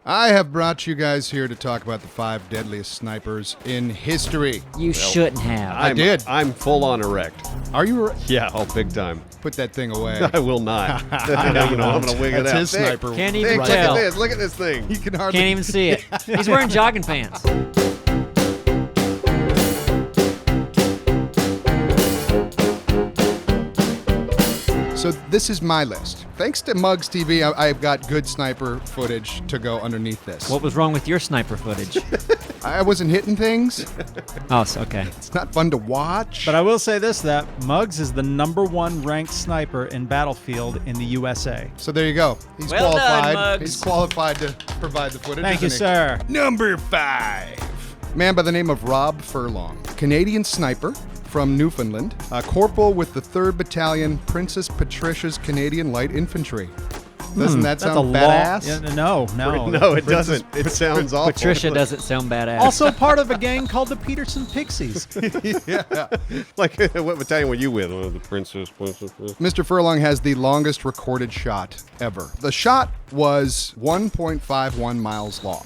I have brought you guys here to talk about the 5 deadliest snipers in history. You shouldn't have. I did. I'm full on erect. Are you? Yeah, big time. Put that thing away. I will not. I know, I'm going to wig it out. That's his Thick. sniper. Can't even Thick, tell. Look at this thing. You can hardly. Can't even see it. He's wearing jogging pants. So this is my list. Thanks to MugsTV, I've got good sniper footage to go underneath this. What was wrong with your sniper footage? I wasn't hitting things. Oh, okay. It's not fun to watch. But I will say this, that Muggs is the #1 ranked sniper in Battlefield in the USA. So there you go. He's Well done, qualified. Muggs. He's qualified to provide the footage. Thank you, isn't sir. he? Number 5. Man by the name of Rob Furlong. Canadian sniper from Newfoundland. A corporal with the 3rd Battalion, Princess Patricia's Canadian Light Infantry. Doesn't that That's a sound long. badass? Yeah, no. No, it doesn't. It sounds awful. Patricia doesn't sound badass. Also part of a gang called the Peterson Pixies. Yeah. Like, what battalion were you with? Oh, the Princess. Mr. Furlong has the longest recorded shot ever. The shot was 1.51 miles long.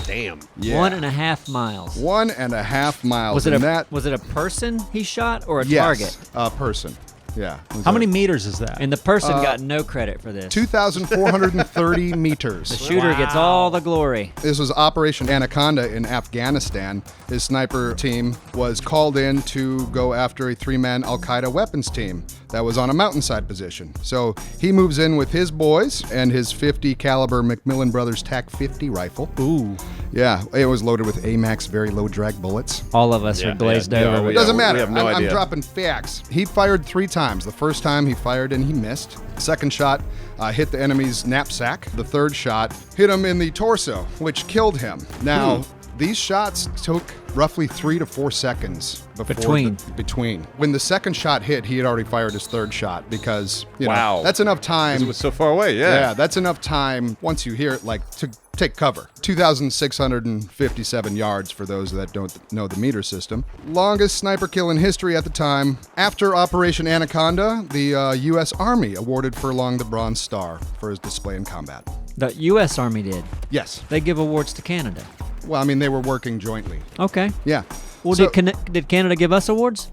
Damn. Yeah. 1.5 miles. 1.5 miles. Was it and was it a person he shot or a yes, target? a person. Yeah. How many meters is that? And the person got no credit for this. 2,430 The meters. shooter gets all the glory. This was Operation Anaconda in Afghanistan. His sniper team was called in to go after a 3-man Al-Qaeda weapons team that was on a mountainside position. So he moves in with his boys and his 50 caliber Macmillan Brothers TAC 50 rifle. Ooh. Yeah, it was loaded with AMAX very low drag bullets. All of us are glazed over. It doesn't we matter. have no I'm idea. dropping facts. He fired 3 times. The first time he fired and he missed. Second shot hit the enemy's knapsack. The third shot hit him in the torso, which killed him. Now, these shots took roughly 3 to 4 seconds between. When the second shot hit, he had already fired his third shot because, you know, that's enough time. It was so far away, yeah. That's enough time once you hear it, like, to take cover. 2,657 yards for those that don't know the meter system. Longest sniper kill in history at the time. After Operation Anaconda, the U.S. Army awarded Furlong the Bronze Star for his display in combat. The U.S. Army did. Yes. They give awards to Canada. Well, I mean, they were working jointly. Okay. Yeah. Well, So- did Canada give us awards?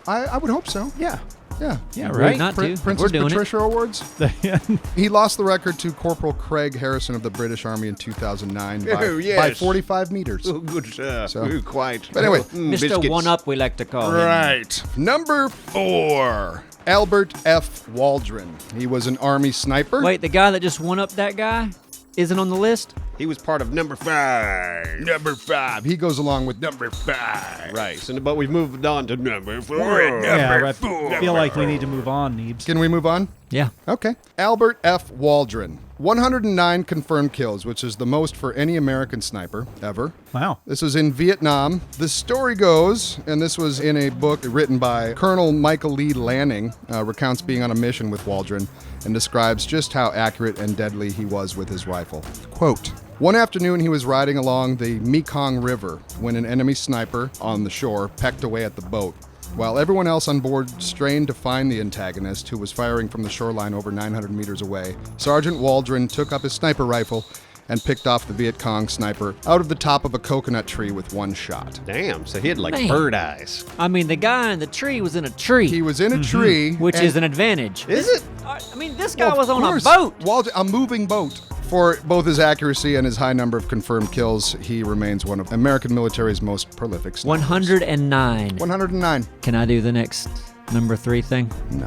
I would hope so. Yeah. Yeah. Yeah, Rude right? not to. Princess We're doing Patricia Awards. Yeah. He lost the record to Corporal Craig Harrison of the British Army in 2009 Oh, yes. by 45 meters. Oh, good sir. So- Quite. But anyway, Mr. biscuits. One-Up, we like to call him. Right. Number 4, Albert F. Waldron. He was an Army sniper. Wait, the guy that just one-upped that guy isn't on the list? He was part of number 5. Number 5. He goes along with number 5. Right. So, but we've moved on to number 4. Yeah, right. I feel like we need to move on, Neebs. Can we move on? Yeah. Okay. Albert F. Waldron. 109 confirmed kills, which is the most for any American sniper ever. Wow. This was in Vietnam. The story goes, and this was in a book written by Colonel Michael Lee Lanning, recounts being on a mission with Waldron and describes just how accurate and deadly he was with his rifle. Quote, "One afternoon he was riding along the Mekong River when an enemy sniper on the shore pecked away at the boat. While everyone else on board strained to find the antagonist, who was firing from the shoreline over 900 meters away, Sergeant Waldron took up his sniper rifle and picked off the Viet Cong sniper out of the top of a coconut tree with 1 shot. Damn. So he had like Man. bird eyes. I mean, the guy in the tree was in a tree, He was in a tree. which and- is an advantage. Is it? I mean, this guy Well, was of on a course. boat. A moving boat. For both his accuracy and his high number of confirmed kills, he remains one of American military's most prolific snipers. 109. 109. Can I do the next number 3 thing? No.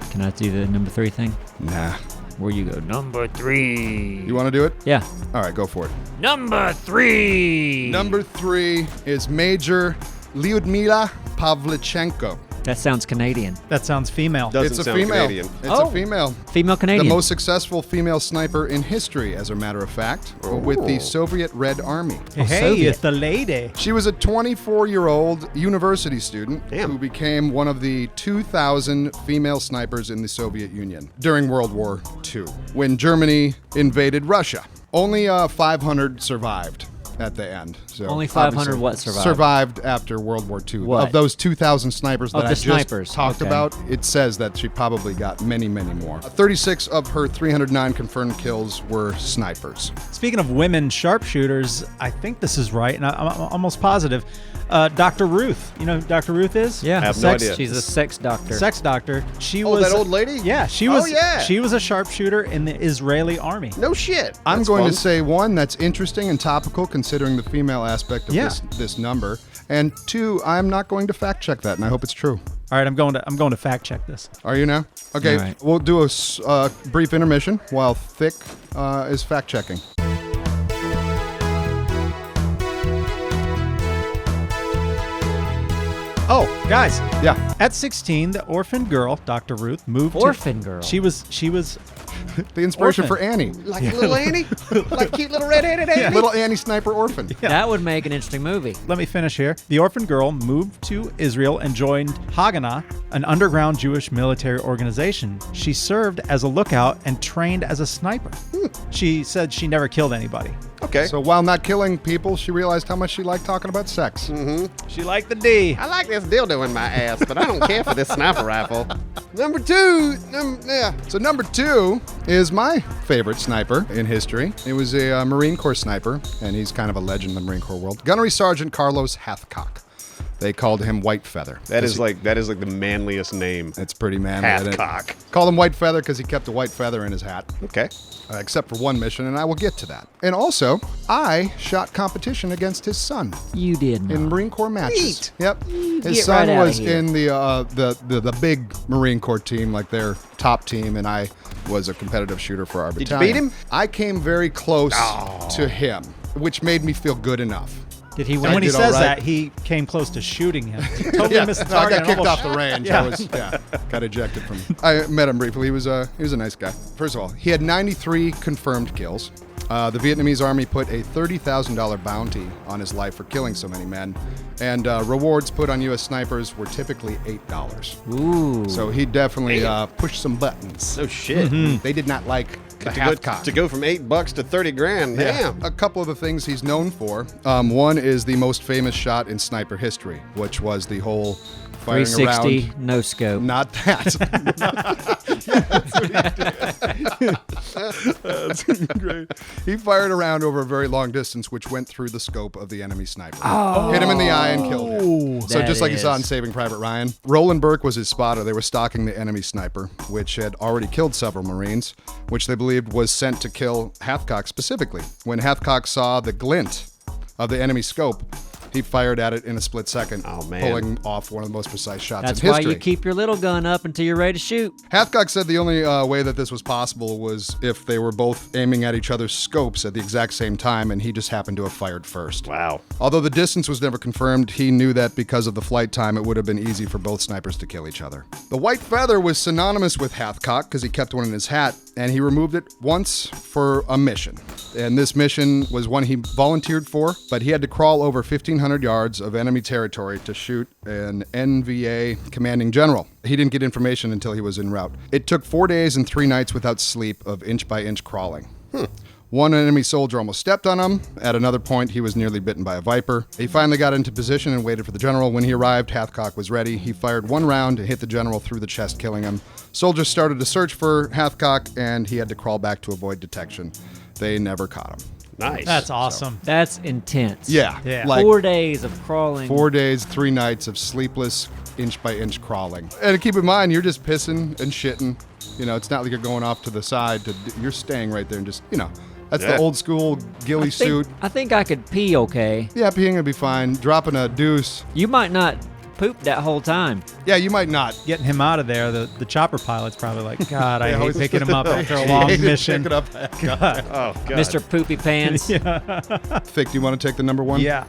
Can I do the number 3 thing? Nah. Where you go? Number 3. You want to do it? Yeah. All right, go for it. Number 3. Number 3 is Major Ludmila Pavlichenko. That sounds Canadian. That sounds female. Doesn't It's a sound female. Canadian. It's Oh. a female. Female The Canadian. most successful female sniper in history, as a matter of fact, with the Soviet Red Army. Hey, Soviet. it's the lady. She was a 24-year-old university student Damn. who became one of the 2,000 female snipers in the Soviet Union during World War II, when Germany invaded Russia. Only 500 survived. at the end. So Only 500 obviously what survived? Survived after World War II. What? Of those 2,000 snipers Oh, that I the just snipers. talked Okay. about, it says that she probably got many, many more. 36 of her 309 confirmed kills were snipers. Speaking of women sharpshooters, I think this is right, and I'm almost positive. Dr. Ruth. You know who Dr. Ruth is? Yeah. I have no Sex- idea. She's a sex doctor. Sex doctor. She Oh, was that old lady? Yeah, she Oh, was. yeah. She was a sharpshooter in the Israeli army. No shit. I'm That's going fun. to say, one, that's interesting and topical considering the female aspect of Yeah. this number. And two, I'm not going to fact check that, and I hope it's true. All right, I'm going to fact check this. Are you now? Okay, All right. we'll do a brief intermission while Thick is fact checking. Oh, guys, Yeah. at 16, the orphan girl, Dr. Ruth, moved Orphan to, girl. She was The inspiration Orphan. for Annie. Like little Annie? Like cute little red-headed Annie? Little Annie Sniper Orphan. That would make an interesting movie. Let me finish here. The orphan girl moved to Israel and joined Haganah, an underground Jewish military organization. She served as a lookout and trained as a sniper. She said she never killed anybody. Okay. So while not killing people, she realized how much she liked talking about sex. She liked the D. I like this dildo in my ass, but I don't care for this sniper rifle. Number two. So number 2 is my favorite sniper in history. It was a Marine Corps sniper, and he's kind of a legend in the Marine Corps world. Gunnery Sergeant Carlos Hathcock. They called him White Feather. That is like the manliest name. It's pretty manly. isn't it? Hathcock. Called him White Feather because he kept a white feather in his hat. Okay. Except for one mission, and I will get to that. And also, I shot competition against his son You did not. in Marine Corps matches. Neat. Yep. His Get son right outta was here. in the big Marine Corps team, like their top team, and I was a competitive shooter for our Did you battalion. beat him? I came very close to him, which made me feel good enough. Did he? I When he did all says right. that, he came close to shooting him. Totally missed the No, I target. got and kicked almost- off the range. Yeah. Got ejected from. I met him briefly. He was a nice guy. First of all, he had 93 confirmed kills. The Vietnamese army put a $30,000 bounty on his life for killing so many men, and rewards put on U.S. snipers were typically $8. Ooh. So he definitely pushed some buttons. No shit. They did not like the To Hathcock. go from $8 to 30 grand. Damn. A couple of the things he's known for. One is the most famous shot in sniper history, which was the whole firing 360, around. no scope. Not that. That's great. He fired around over a very long distance, which went through the scope of the enemy sniper. Hit him in the eye and killed him. So That just like you saw in is- Saving Private Ryan, Roland Burke was his spotter. They were stalking the enemy sniper, which had already killed several Marines, which they believed was sent to kill Hathcock specifically. When Hathcock saw the glint of the enemy scope, he fired at it in a split second, Oh, man. pulling off one of the most precise shots That's in why history. you keep your little gun up until you're ready to shoot. Hathcock said the only way that this was possible was if they were both aiming at each other's scopes at the exact same time, and he just happened to have fired first. Wow. Although the distance was never confirmed, he knew that because of the flight time, it would have been easy for both snipers to kill each other. The White Feather was synonymous with Hathcock because he kept one in his hat, and he removed it once for a mission. And this mission was one he volunteered for, but he had to crawl over 1,500 yards of enemy territory to shoot an NVA commanding general. He didn't get information until he was en route. It took 4 days and 3 nights without sleep of inch-by-inch crawling. One enemy soldier almost stepped on him. At another point, he was nearly bitten by a viper. He finally got into position and waited for the general. When he arrived, Hathcock was ready. He fired one round and hit the general through the chest, killing him. Soldiers started to search for Hathcock, and he had to crawl back to avoid detection. They never caught him. Nice. That's awesome. That's intense. Yeah, Yeah. like 4 days of crawling. 4 days, 3 nights of sleepless, inch-by-inch crawling. And keep in mind, you're just pissing and shitting. You know, it's not like you're going off to the side. You're staying right there and just, you know, that's the Yeah. old school ghillie suit. I think I could pee okay. Yeah, peeing would be fine. Dropping a deuce. You might not poop that whole time. Yeah, you might not. Getting him out of there, the chopper pilot's probably like, God, I hate always- picking him up after a He long hated mission. picking up. God. Oh, God. Mr. Poopy Pants. Thick, do you want to take the number one? Yeah.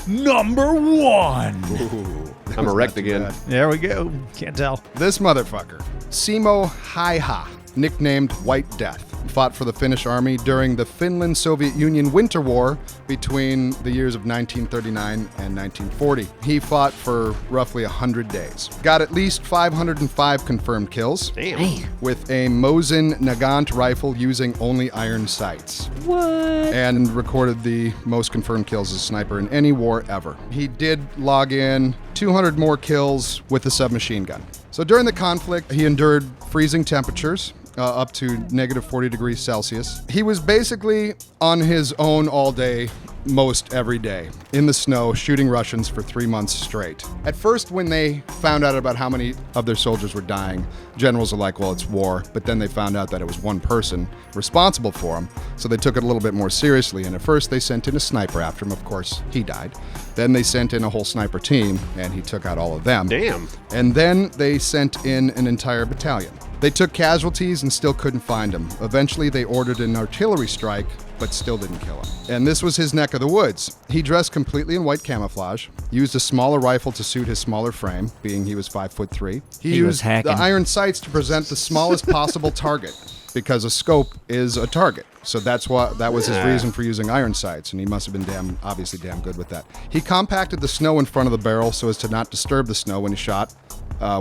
Number one. Ooh, I'm erect again. bad. There we go. Can't tell. This motherfucker, Simo Hayha. nicknamed White Death. Fought for the Finnish army during the Finland-Soviet Union Winter War between the years of 1939 and 1940. He fought for roughly 100 days. Got at least 505 confirmed kills. Damn. Man. With a Mosin Nagant rifle using only iron sights. What? And recorded the most confirmed kills as a sniper in any war ever. He did log in 200 more kills with the submachine gun. So during the conflict, he endured freezing temperatures, up to negative 40 degrees Celsius. He was basically on his own all day, most every day, in the snow, shooting Russians for 3 months straight. At first, when they found out about how many of their soldiers were dying, generals were like, well, it's war. But then they found out that it was one person responsible for them, so they took it a little bit more seriously. And at first, they sent in a sniper after him. Of course, he died. Then they sent in a whole sniper team, and he took out all of them. Damn. And then they sent in an entire battalion. They took casualties and still couldn't find him. Eventually, they ordered an artillery strike, but still didn't kill him. And this was his neck of the woods. He dressed completely in white camouflage, used a smaller rifle to suit his smaller frame, being he was 5'3". He was used hacking. the iron sights to present the smallest possible target, because a scope is a target. So that was his reason for using iron sights, and he must have been obviously damn good with that. He compacted the snow in front of the barrel so as to not disturb the snow when he shot,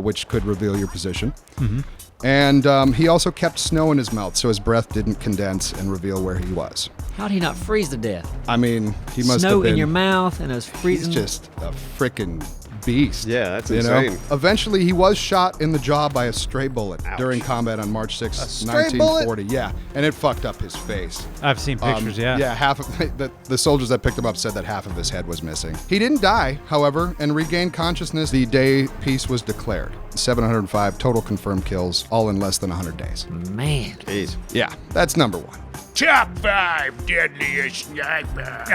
which could reveal your position. Mm-hmm. And he also kept snow in his mouth so his breath didn't condense and reveal where he was. How'd he not freeze to death? I mean, he must Snow have been... in your mouth and it was He's freezing. just a frickin' beast. Yeah, that's you know? insane. Eventually, he was shot in the jaw by a stray bullet Ouch. during combat on March 6, stray 1940. Yeah, and it fucked up his face. I've seen pictures, yeah. Yeah, half of the soldiers that picked him up said that half of his head was missing. He didn't die, however, and regained consciousness the day peace was declared. 705 total confirmed kills, all in less than 100 days. Man. Jeez. Yeah, that's number one. Top 5 Deadliest Snipers.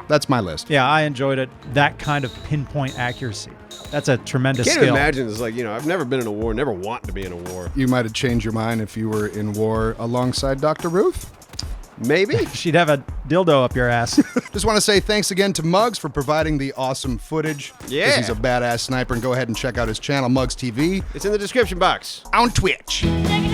That's my list. Yeah, I enjoyed it. That kind of pinpoint accuracy. That's a tremendous Can't skill. imagine. It's like, I've never been in a war, never want to be in a war. You might have changed your mind if you were in war alongside Dr. Ruth. Maybe. She'd have a dildo up your ass. Just want to say thanks again to Muggs for providing the awesome footage. Yeah. 'Cause he's a badass sniper. And go ahead and check out his channel, MugsTV, It's in the description box. on Twitch. Take